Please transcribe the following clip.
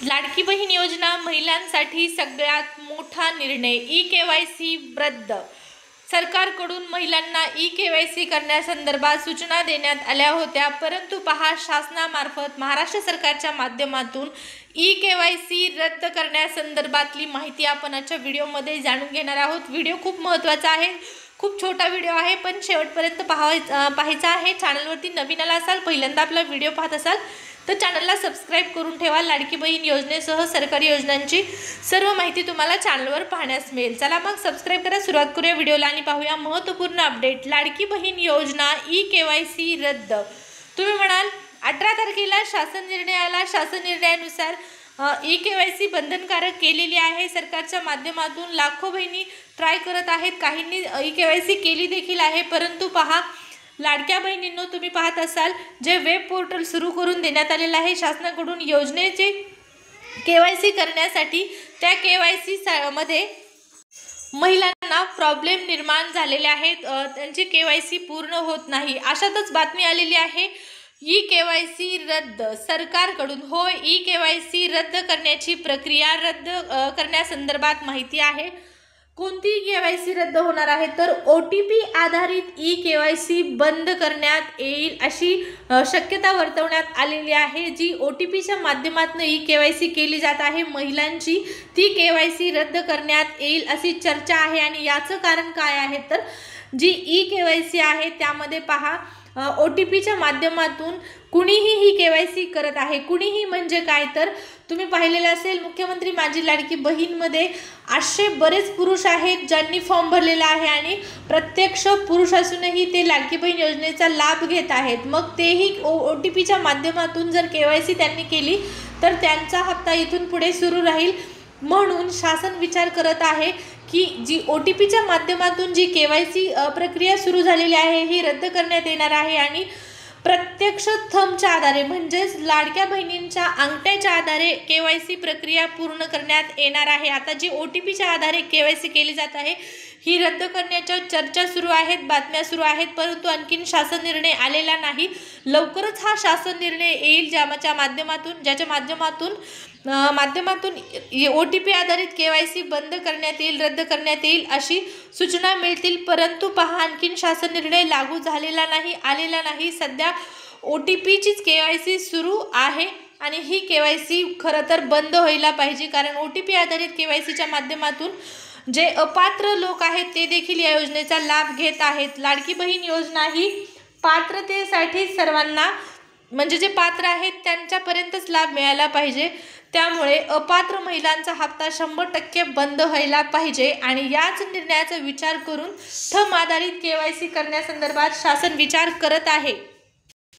लाडकी बहीण योजना महिलांसाठी सगळ्यात मोठा निर्णय. ई-केवायसी रद्द. सरकारकडून महिलांना ई-केवायसी करण्यासंदर्भात सूचना देण्यात आल्या होत्या, परंतु पहा, शासनामार्फत महाराष्ट्र सरकारच्या माध्यमातून ई-केवायसी रद्द करण्यासंदर्भातली माहिती आपण आजच्या व्हिडिओमध्ये जाणून घेणार आहोत. व्हिडिओ खूप महत्त्वाचा आहे, खूप छोटा व्हिडिओ आहे, पण शेवटपर्यंत पाहायचा आहे. चॅनलवरती नवीन आला असाल, पहिल्यांदा आपला व्हिडिओ पाहत असाल तर चॅनलला सबस्क्राईब करून ठेवा. लाडकी बहीण योजनेसह सरकारी योजनांची सर्व माहिती तुम्हाला चॅनलवर पाहण्यास मिळेल. चला मग सबस्क्राईब करा, सुरुवात करूया व्हिडिओला आणि पाहूया महत्त्वपूर्ण अपडेट. लाडकी बहीण योजना ई-केवायसी रद्द. तुम्ही म्हणाल 18 तारखेला शासन निर्णय आला. शासन निर्णयानुसार ई-केवायसी बंधनकारक केलेली आहे. सरकारच्या माध्यमातून लाखो बहिणी ट्राय करत आहेत, काहींनी ई-केवायसी केली देखील आहे, परंतु पहा, लाडक्या बहिणींनो, तुम्ही पाहत असाल जे वेब पोर्टल सुरू करून देण्यात आलेलं आहे शासनाकडून योजनेचे केवायसी करण्यासाठी, त्या केवायसी मध्ये महिलांना प्रॉब्लेम निर्माण झालेले आहेत, त्यांची केवायसी पूर्ण होत नाही. अशातच बातमी आलेली आहे ई-केवायसी रद्द सरकारकडून. होय, ई-केवायसी रद्द करण्याची प्रक्रिया रद्द करण्यासंदर्भात माहिती आहे. कोणती केवायसी रद्द होणार आहे तर OTP आधारित ई-केवायसी बंद करण्यात येईल अशी शक्यता वर्तवण्यात आलेली आहे. जी OTPच्या माध्यमातून ई-केवायसी केली जात आहे महिलांची, ती केवायसी रद्द करण्यात येईल अशी चर्चा आहे. आणि याचं कारण काय आहे तर जी ई-केवायसी आहे त्यामध्ये पहा, OTPच्या माध्यमातून कुणीही ही केवायसी करत आहे. कुणीही म्हणजे काय तर तुम्ही पाहिलेलं असेल, मुख्यमंत्री माझी लाडकी बहीणमध्ये असे बरेच पुरुष आहेत ज्यांनी फॉर्म भरलेला आहे आणि प्रत्यक्ष पुरुष असूनही ते लाडकी बहीण योजनेचा लाभ घेत आहेत. मग तेही OTPच्या माध्यमातून जर केवायसी त्यांनी केली तर त्यांचा हप्ता इथून पुढे सुरू राहील. म्हणून शासन विचार करत आहे की जी OTPच्या माध्यमातून जी केवायसी प्रक्रिया सुरू झालेली आहे ही रद्द करण्यात येणार आहे आणि प्रत्यक्ष थंबच्या आधारे म्हणजेच लाडक्या बहिणींच्या अंगठ्याच्या आधारे केवायसी प्रक्रिया पूर्ण करण्यात येणार आहे. आता जी OTPच्या आधारे केवायसी केली जात आहे ही रद्द करण्याच्या चर्चा सुरू आहेत, बातम्या सुरू आहेत, परंतु आणखीन शासन निर्णय आलेला नाही. लवकरच हा शासन निर्णय येईल ज्याच्या माध्यमातून OTP आधारित केवायसी बंद करण्यात येईल, रद्द करण्यात येईल अशी सूचना मिळतील. परंतु पहा, आणखीन शासन निर्णय लागू झालेला नाही, आलेला नाही. सध्या OTPचीच केवायसी सुरू आहे आणि ही केवायसी खरं तर बंद व्हायला पाहिजे, कारण OTP आधारित केवायसीच्या माध्यमातून जे अपात्र लोक आहेत ते देखील या योजनेचा लाभ घेत आहेत. लाडकी बहीण योजना ही पात्रतेसाठी सर्वांना, म्हणजे जे पात्र आहेत त्यांच्यापर्यंतच लाभ मिळाला पाहिजे. त्यामुळे अपात्र महिलांचा हप्ता 100% बंद व्हायला पाहिजे आणि याच निर्णयाचा विचार करून थंब आधारित केवायसी करण्यासंदर्भात शासन विचार करत आहे.